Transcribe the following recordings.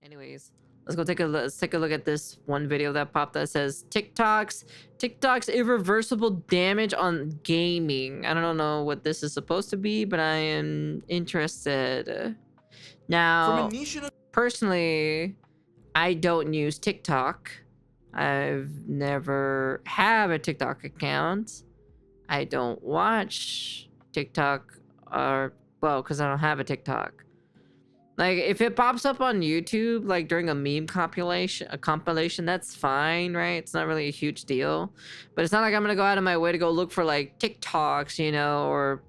Anyways, let's take a look at this one video that popped that says TikTok's irreversible damage on gaming. I don't know what this is supposed to be, but I am interested. Now, personally, I don't use TikTok. I've never have a TikTok account. I don't watch TikTok because I don't have a TikTok. Like, if it pops up on YouTube, like during a meme compilation, that's fine, right? It's not really a huge deal. But it's not like I'm gonna go out of my way to go look for like TikToks, you know, or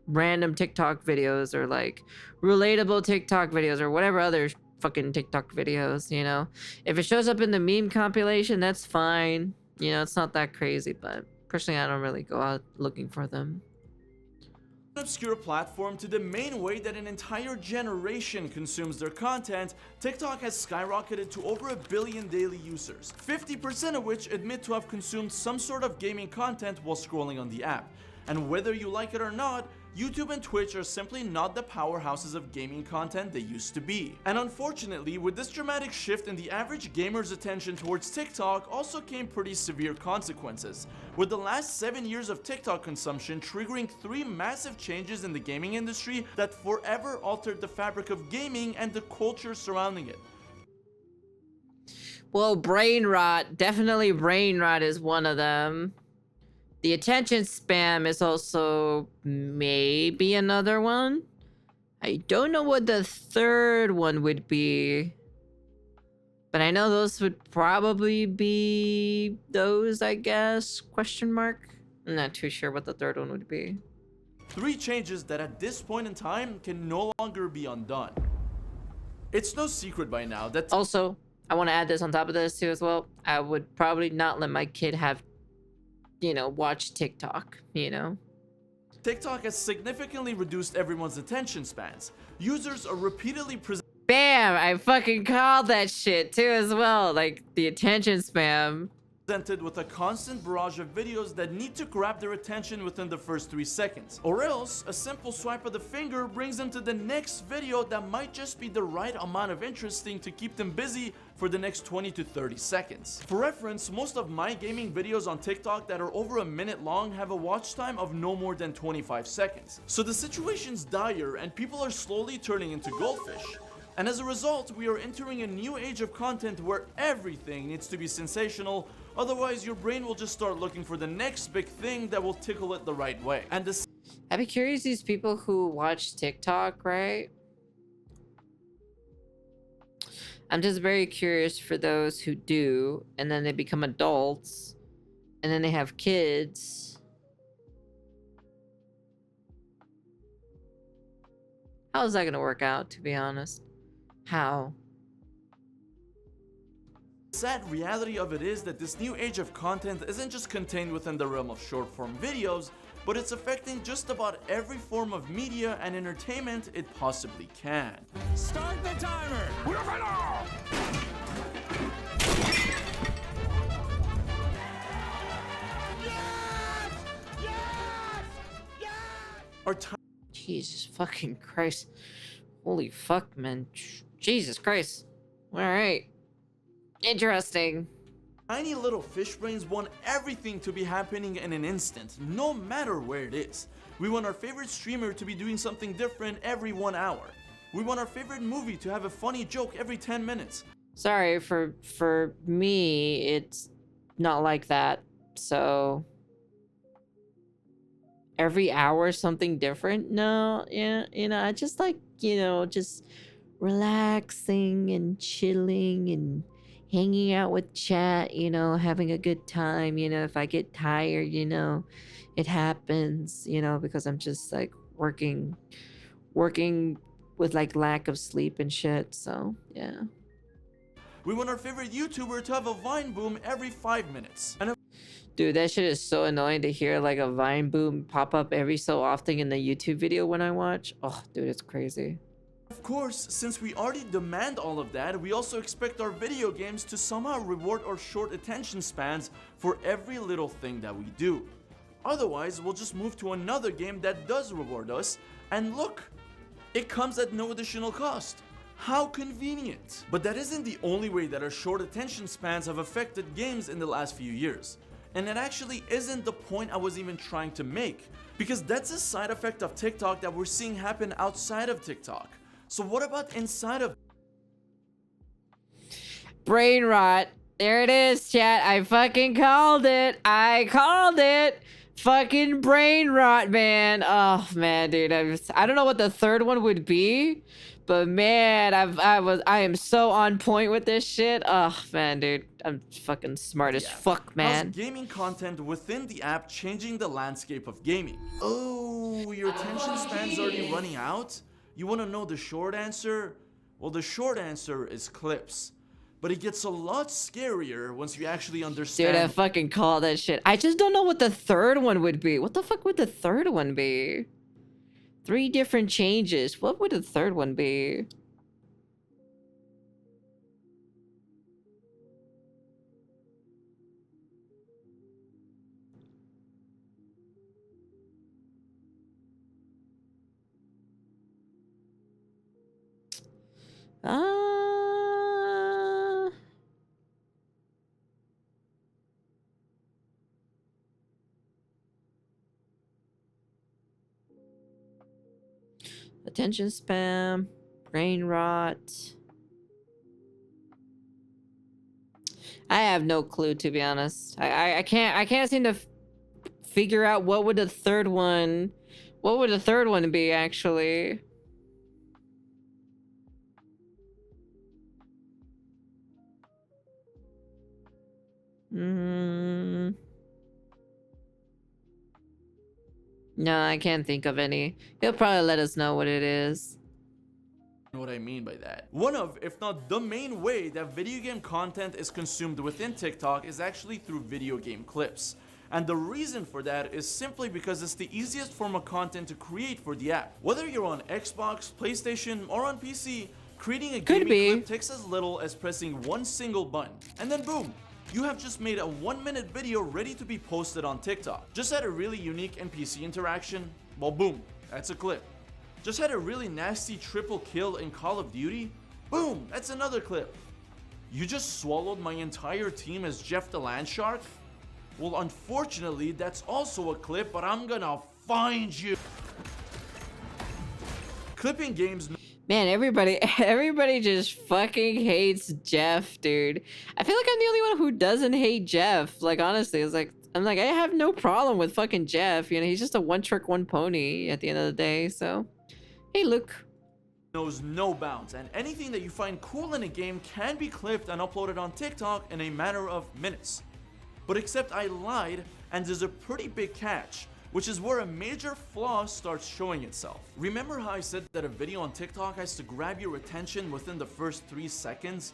random TikTok videos, or like relatable TikTok videos, or whatever other fucking TikTok videos, you know? If it shows up in the meme compilation, that's fine. You know, it's not that crazy, but personally, I don't really go out looking for them. Obscure platform to the main way that an entire generation consumes their content, TikTok has skyrocketed to over 1 billion daily users, 50% of which admit to have consumed some sort of gaming content while scrolling on the app. And whether you like it or not, YouTube and Twitch are simply not the powerhouses of gaming content they used to be. And unfortunately, with this dramatic shift in the average gamer's attention towards TikTok also came pretty severe consequences, with the last 7 years of TikTok consumption triggering 3 massive changes in the gaming industry that forever altered the fabric of gaming and the culture surrounding it. Well, brain rot, definitely brain rot is one of them. The attention spam is also maybe another one. I don't know what the third one would be, but I know those would probably be those, I guess, question mark. I'm not too sure what the third one would be. 3 changes that at this point in time can no longer be undone. It's no secret by now that also, I want to add this on top of this too as well. I would probably not let my kid have, you know, watch TikTok, you know. TikTok has significantly reduced everyone's attention spans. Users are repeatedly Bam! I fucking called that shit too as well. Like, the attention spam. Presented with a constant barrage of videos that need to grab their attention within the first 3 seconds. Or else, a simple swipe of the finger brings them to the next video that might just be the right amount of interesting to keep them busy for the next 20 to 30 seconds. For reference, most of my gaming videos on TikTok that are over a minute long have a watch time of no more than 25 seconds. So the situation's dire and people are slowly turning into goldfish. And as a result, we are entering a new age of content where everything needs to be sensational, otherwise your brain will just start looking for the next big thing that will tickle it the right way. And I'd be curious, these people who watch TikTok, right? I'm just very curious for those who do, and then they become adults, and then they have kids. How is that gonna work out, to be honest? How? The sad reality of it is that this new age of content isn't just contained within the realm of short-form videos, but it's affecting just about every form of media and entertainment it possibly can. Start the timer! Yes! Yes! Yes! Our time Jesus fucking Christ. Holy fuck, man. Jesus Christ. Alright. Interesting. Tiny little fish brains want everything to be happening in an instant, no matter where it is. We want our favorite streamer to be doing something different every 1 hour. We want our favorite movie to have a funny joke every 10 minutes. Sorry, for me, it's not like that. So every hour something different? No, yeah, you know, I just like, you know, just relaxing and chilling and hanging out with chat, you know, having a good time. You know, if I get tired, you know, it happens, you know, because I'm just like working with like lack of sleep and shit. So yeah. We want our favorite YouTuber to have a Vine boom every 5 minutes. And dude, that shit is so annoying to hear, like a Vine boom pop up every so often in the YouTube video when I watch. Oh, dude, it's crazy. of course, since we already demand all of that, we also expect our video games to somehow reward our short attention spans for every little thing that we do. Otherwise, we'll just move to another game that does reward us, and look, it comes at no additional cost. How convenient! But that isn't the only way that our short attention spans have affected games in the last few years. And it actually isn't the point I was even trying to make, because that's a side effect of TikTok that we're seeing happen outside of TikTok. So what about inside of Brain rot. There it is, chat. I fucking called it. I called it. Fucking brain rot, man. Oh man, dude. I don't know what the third one would be, but man, I am so on point with this shit. Oh man, dude. I'm fucking smart as fuck, man. How's gaming content within the app changing the landscape of gaming? Oh, your attention span's already running out? You want to know the short answer? Well, the short answer is clips. But it gets a lot scarier once you actually understand. Dude, I fucking call that shit. I just don't know what the third one would be. What the fuck would the third one be? 3 different changes. What would the third one be? Attention spam, brain rot. I have no clue, to be honest. I can't seem to figure out what would the third one be actually. No, I can't think of any. He'll probably let us know what it is. What I mean by that. One of, if not the main way that video game content is consumed within TikTok is actually through video game clips. And the reason for that is simply because it's the easiest form of content to create for the app. Whether you're on Xbox, PlayStation, or on PC, creating a gaming clip takes as little as pressing one single button. And then boom, you have just made a 1-minute video ready to be posted on TikTok. Just had a really unique NPC interaction? Well, boom, that's a clip. Just had a really nasty triple kill in Call of Duty? Boom, that's another clip. You just swallowed my entire team as Jeff the Landshark? Well, unfortunately, that's also a clip, but I'm gonna find you. Clipping games. Man, everybody just fucking hates Jeff, dude. I feel like I'm the only one who doesn't hate Jeff. Like, honestly, I'm like, I have no problem with fucking Jeff. You know, he's just a one-trick, one-pony at the end of the day, so. Hey, Luke. Knows no bounds, and anything that you find cool in a game can be clipped and uploaded on TikTok in a matter of minutes. But except I lied, and there's a pretty big catch, which is where a major flaw starts showing itself. Remember how I said that a video on TikTok has to grab your attention within the first 3 seconds?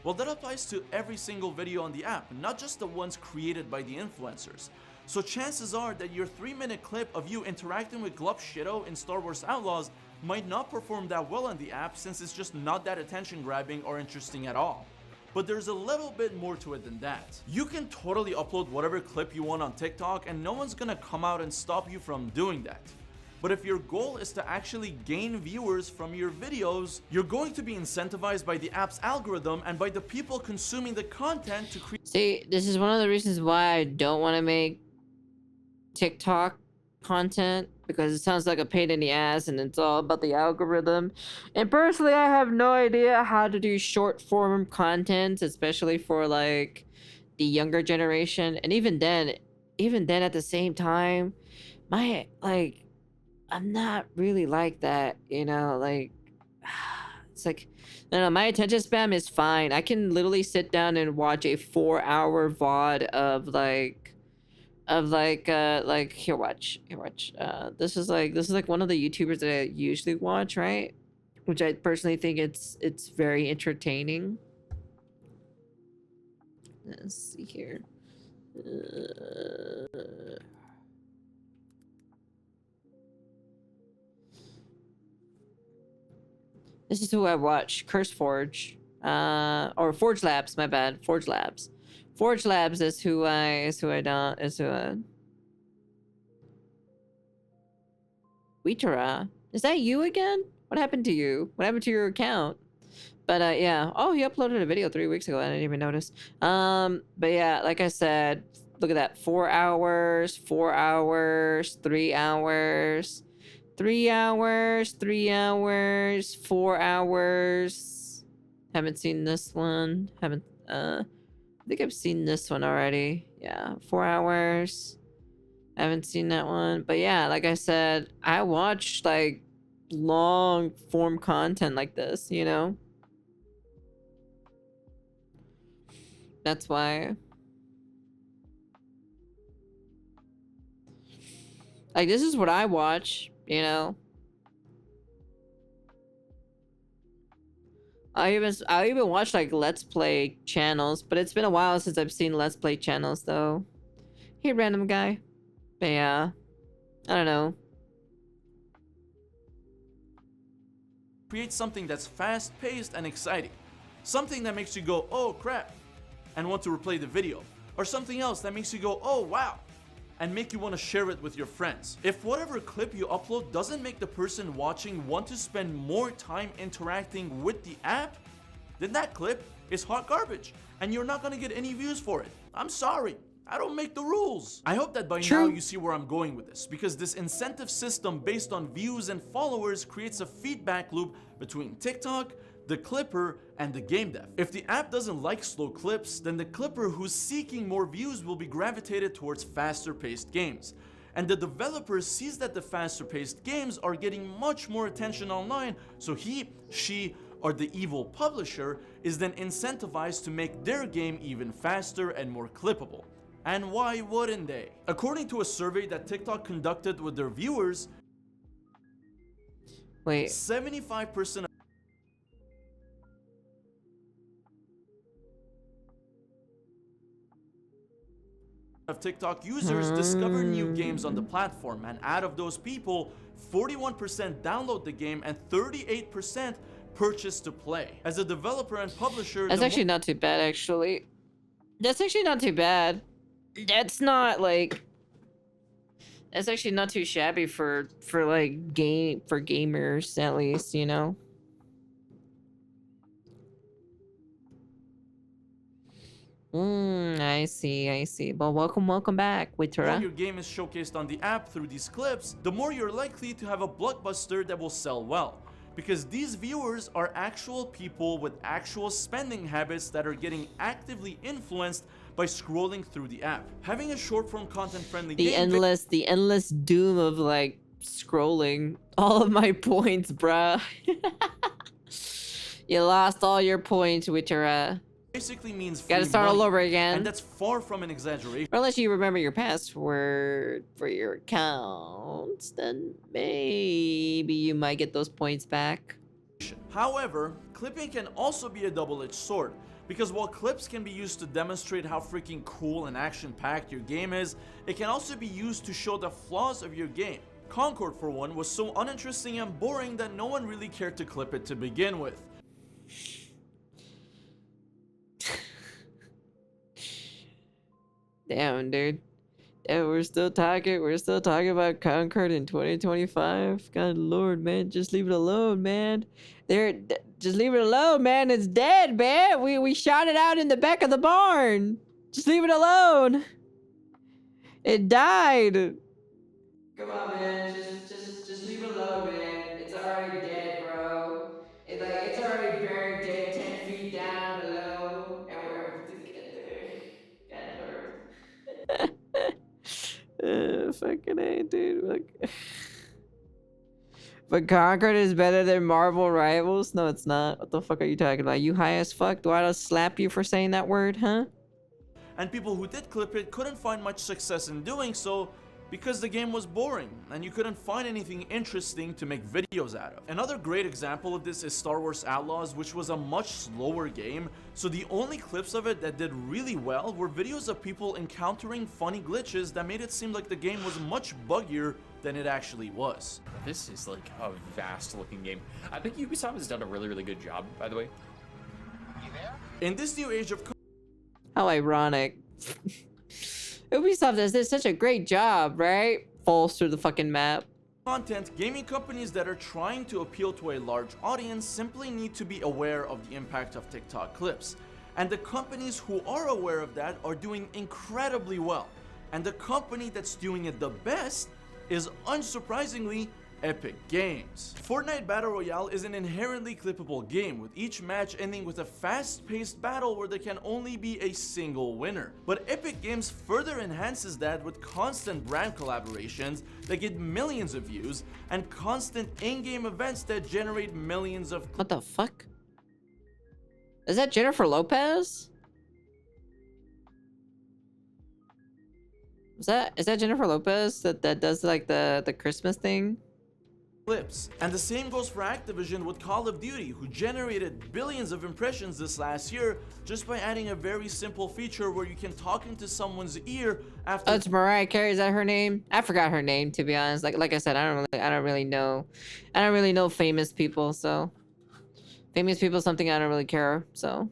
Well, that applies to every single video on the app, not just the ones created by the influencers. So chances are that your 3-minute clip of you interacting with Glub Shido in Star Wars Outlaws might not perform that well on the app, since it's just not that attention grabbing or interesting at all. But there's a little bit more to it than that. You can totally upload whatever clip you want on TikTok and no one's gonna come out and stop you from doing that. But if your goal is to actually gain viewers from your videos, you're going to be incentivized by the app's algorithm and by the people consuming the content to create. See, this is one of the reasons why I don't want to make TikTok content, because it sounds like a pain in the ass and it's all about the algorithm. And personally, I have no idea how to do short form content, especially for like the younger generation. And even then at the same time, I'm not really like that, you know, like it's like, no, my attention span is fine. I can literally sit down and watch a 4-hour VOD of here watch. This is like one of the YouTubers that I usually watch, right? Which I personally think it's very entertaining. Let's see here. This is who I watch. Curse Forge. Or Forge Labs, my bad. Forge Labs. Forge Labs is who I Witara. Is that you again? What happened to you? What happened to your account? But yeah. Oh, he uploaded a video 3 weeks ago. I didn't even notice. But yeah, like I said, look at that. 4 hours, 4 hours, 3 hours, 3 hours, 3 hours, 4 hours. Haven't seen this one. I think I've seen this one already. Yeah, 4 hours. I haven't seen that one. But yeah, like I said, I watch like long form content like this, you know? That's why. Like, this is what I watch, you know? I even watch like Let's Play channels, but it's been a while since I've seen Let's Play channels though. Hey, random guy. But yeah, I don't know. Create something that's fast-paced and exciting. Something that makes you go, oh crap, and want to replay the video. Or something else that makes you go, oh wow, and make you want to share it with your friends. If whatever clip you upload doesn't make the person watching want to spend more time interacting with the app, then that clip is hot garbage, and you're not gonna get any views for it. I'm sorry. I don't make the rules. I hope that by now you see where I'm going with this, because this incentive system based on views and followers creates a feedback loop between TikTok, the clipper, and the game dev. If the app doesn't like slow clips, then the clipper who's seeking more views will be gravitated towards faster paced games. And the developer sees that the faster paced games are getting much more attention online, so he, she, or the evil publisher is then incentivized to make their game even faster and more clippable. And why wouldn't they? According to a survey that TikTok conducted with their viewers, Wait. 75% of TikTok users discover new games on the platform, and out of those people, 41% download the game and 38% purchase to play. As a developer and publisher, That's actually not too bad, actually. That's actually not too bad. That's not like... That's actually not too shabby for like gamers, at least, you know? I see. Well, welcome back, the more Witera. your game is showcased on the app through these clips, the more you're likely to have a blockbuster that will sell well. Because these viewers are actual people with actual spending habits that are getting actively influenced by scrolling through the app. Having a short-form content-friendly The game endless doom of like scrolling. All of my points, bruh. You lost all your points, Witera. basically means free Gotta start all money, over again. and that's far from an exaggeration. Or unless you remember your password for your account, then maybe you might get those points back. However, clipping can also be a double-edged sword, because while clips can be used to demonstrate how freaking cool and action-packed your game is, it can also be used to show the flaws of your game. Concord, for one, was so uninteresting and boring that no one really cared to clip it to begin with. Damn, dude. Yeah, we're still talking about Concord in 2025. God Lord, man, just leave it alone, man. Just leave it alone, man. It's dead, man. We shot it out in the back of the barn. Just leave it alone. It died. Come on, man. Just leave it alone, man. It's already dead, bro. It's already buried dead 10 feet down below, and we're fucking A, dude. But Concord is better than Marvel Rivals? No, it's not. What the fuck are you talking about? You high as fuck? Do I just slap you for saying that word, huh? And people who did clip it couldn't find much success in doing so because the game was boring and you couldn't find anything interesting to make videos out of. Another great example of this is Star Wars Outlaws, which was a much slower game, so the only clips of it that did really well were videos of people encountering funny glitches that made it seem like the game was much buggier than it actually was. This is like a vast looking game. I think Ubisoft has done a really good job, by the way. In this new age of How ironic. Ubisoft does this such a great job, right? Falls through the fucking map. content, gaming companies that are trying to appeal to a large audience simply need to be aware of the impact of TikTok clips. And the companies who are aware of that are doing incredibly well. And the company that's doing it the best is, unsurprisingly, Epic Games. Fortnite Battle Royale is an inherently clippable game, with each match ending with a fast-paced battle where there can only be a single winner. But Epic Games further enhances that with constant brand collaborations that get millions of views and constant in-game events that generate millions of What the fuck? Is that Jennifer Lopez? Is that Jennifer Lopez that does like the Christmas thing? clips. And the same goes for Activision with Call of Duty, who generated billions of impressions this last year just by adding a very simple feature where you can talk into someone's ear after. Oh, it's Mariah Carey. Is that her name? I forgot her name, to be honest. Like I said, I don't really know famous people. So famous people, something I don't really care. So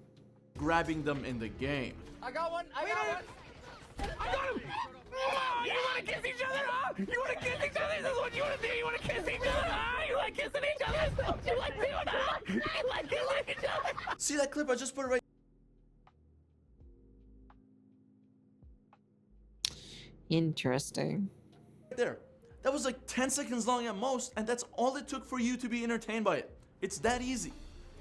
grabbing them in the game. I got one. I got him. Oh, you want to kiss each other, huh? You want to kiss each other? This is what you want to do. You want to kiss each other, huh? You like kissing each other? You like doing that? You like kissing each other? See that clip? I just put it right interesting. there. That was like 10 seconds long at most, and that's all it took for you to be entertained by it. It's that easy.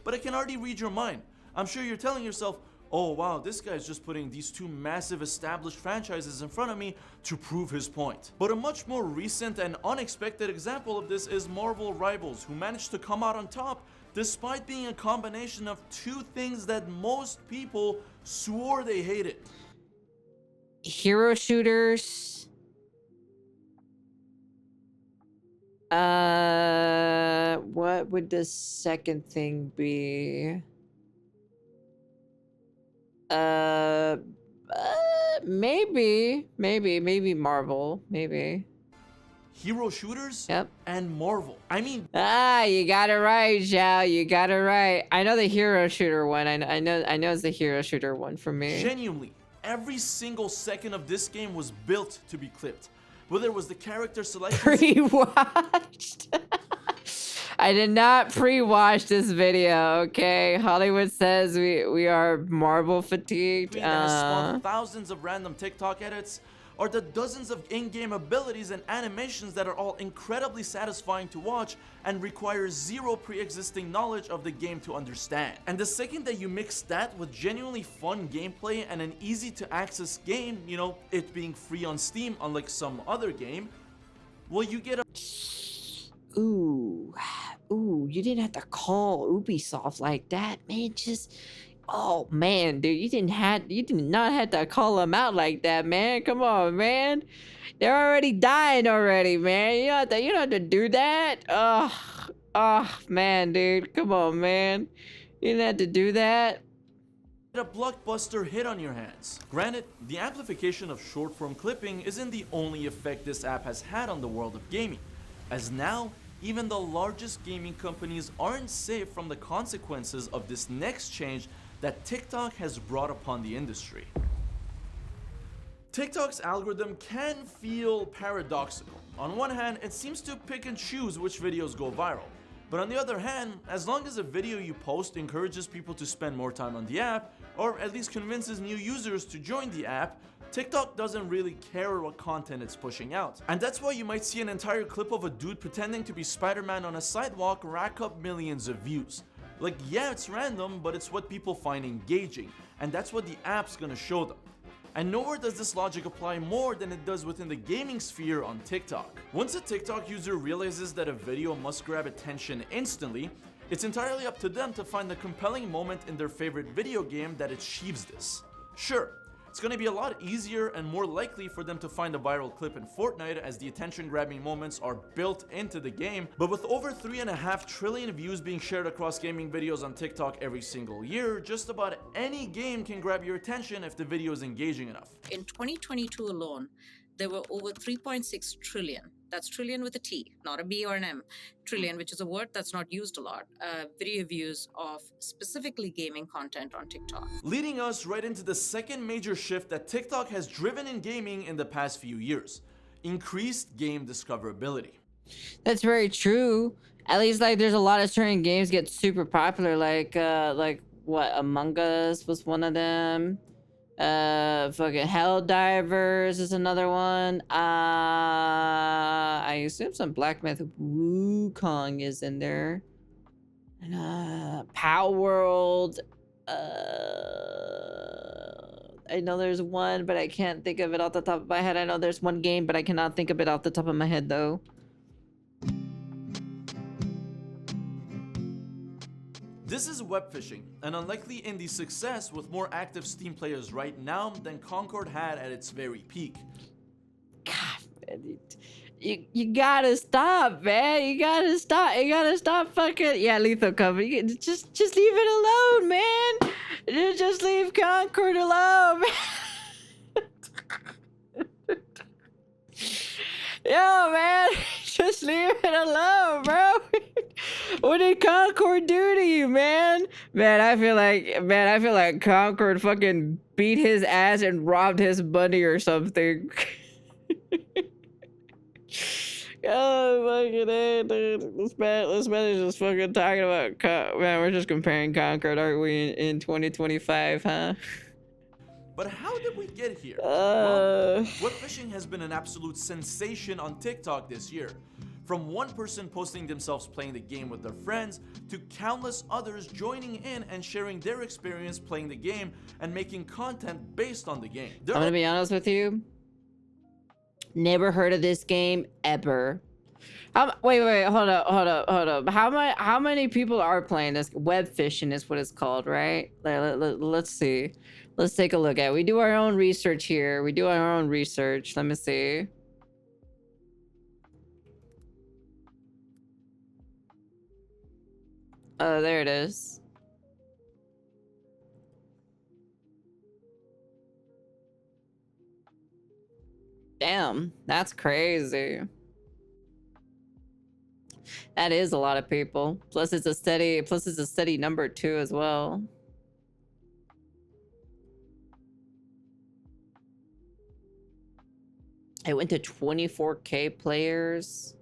But I can already read your mind. I'm sure you're telling yourself, oh wow, this guy's just putting these two massive established franchises in front of me to prove his point. But a much more recent and unexpected example of this is Marvel Rivals, who managed to come out on top despite being a combination of two things that most people swore they hated. Hero shooters. What would the second thing be? Maybe Marvel, maybe. Hero shooters? Yep. And Marvel. I mean, You got it right, Zhao. You got it right. I know the hero shooter one. I know it's the hero shooter one for me. genuinely, every single second of this game was built to be clipped. Whether it was the character selection, Pre-watched. I did not pre-watch this video, okay? Hollywood says we are Marvel fatigued. that has spawned thousands of random TikTok edits, or the dozens of in-game abilities and animations that are all incredibly satisfying to watch and require zero pre-existing knowledge of the game to understand. And the second that you mix that with genuinely fun gameplay and an easy to access game, you know, it being free on Steam unlike some other game, well, you get a Ooh, you didn't have to call Ubisoft like that, man. Oh man, dude, you did not have to call them out like that, man. Come on, man. They're already dying already, man. You don't have to do that. Oh, man, dude. Come on, man. You didn't have to do that. a blockbuster hit on your hands. Granted, the amplification of short-form clipping isn't the only effect this app has had on the world of gaming, as now, even the largest gaming companies aren't safe from the consequences of this next change that TikTok has brought upon the industry. TikTok's algorithm can feel paradoxical. On one hand, it seems to pick and choose which videos go viral. But on the other hand, as long as a video you post encourages people to spend more time on the app, or at least convinces new users to join the app, TikTok doesn't really care what content it's pushing out. And that's why you might see an entire clip of a dude pretending to be Spider-Man on a sidewalk rack up millions of views. Like, yeah, it's random, but it's what people find engaging, and that's what the app's gonna show them. And nowhere does this logic apply more than it does within the gaming sphere on TikTok. Once a TikTok user realizes that a video must grab attention instantly, it's entirely up to them to find the compelling moment in their favorite video game that achieves this. Sure, it's going to be a lot easier and more likely for them to find a viral clip in Fortnite as the attention-grabbing moments are built into the game, but with over 3.5 trillion views being shared across gaming videos on TikTok every single year, just about any game can grab your attention if the video is engaging enough. In 2022 alone, there were over 3.6 trillion. That's trillion with a T, not a B or an M. Trillion, which is a word that's not used a lot. Video views of specifically gaming content on TikTok. Leading us right into the second major shift that TikTok has driven in gaming in the past few years: increased game discoverability. That's very true. At least like there's a lot of certain games get super popular, like what, Among Us was one of them. Fucking Helldivers is another one. I assume some Black Myth Wukong is in there. And Power World. I know there's one, but I can't think of it off the top of my head. I know there's one game, but I cannot think of it off the top of my head though. This is web phishing, an unlikely indie success with more active Steam players right now than Concord had at its very peak. God, man, you gotta stop, man. You gotta stop. You gotta stop fucking. Yeah, Lethal Company. Just leave it alone, man. Just leave Concord alone, man. Yo, man, just leave it alone, bro. What did Concord do to you, man? Man, I feel like Concord fucking beat his ass and robbed his money or something. Oh, fucking A, dude. This man is just fucking talking about man, we're just comparing Concord, aren't we, in 2025, huh? But how did we get here? Well, web phishing has been an absolute sensation on TikTok this year. From one person posting themselves playing the game with their friends, to countless others joining in and sharing their experience playing the game and making content based on the game. I'm gonna be honest with you. Never heard of this game ever. Wait, hold up. How many people are playing this? Web phishing is what it's called, right? Let's see. Let's take a look at it. We do our own research here. Let me see. Oh, there it is. Damn, that's crazy. That is a lot of people. Plus it's a steady number too as well. It went to 24K players.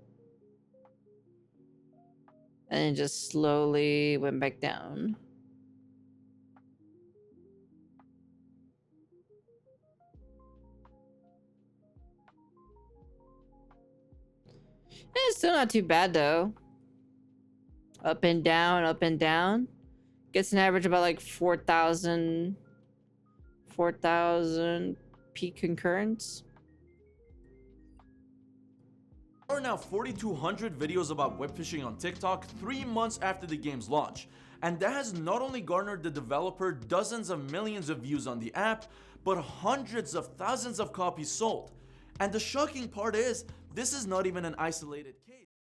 And then just slowly went back down. It's still not too bad though. Up and down, up and down. Gets an average about like 4,000 peak concurrents. There are now 4,200 videos about web phishing on TikTok 3 months after the game's launch. And that has not only garnered the developer dozens of millions of views on the app, but hundreds of thousands of copies sold. And the shocking part is, this is not even an isolated case.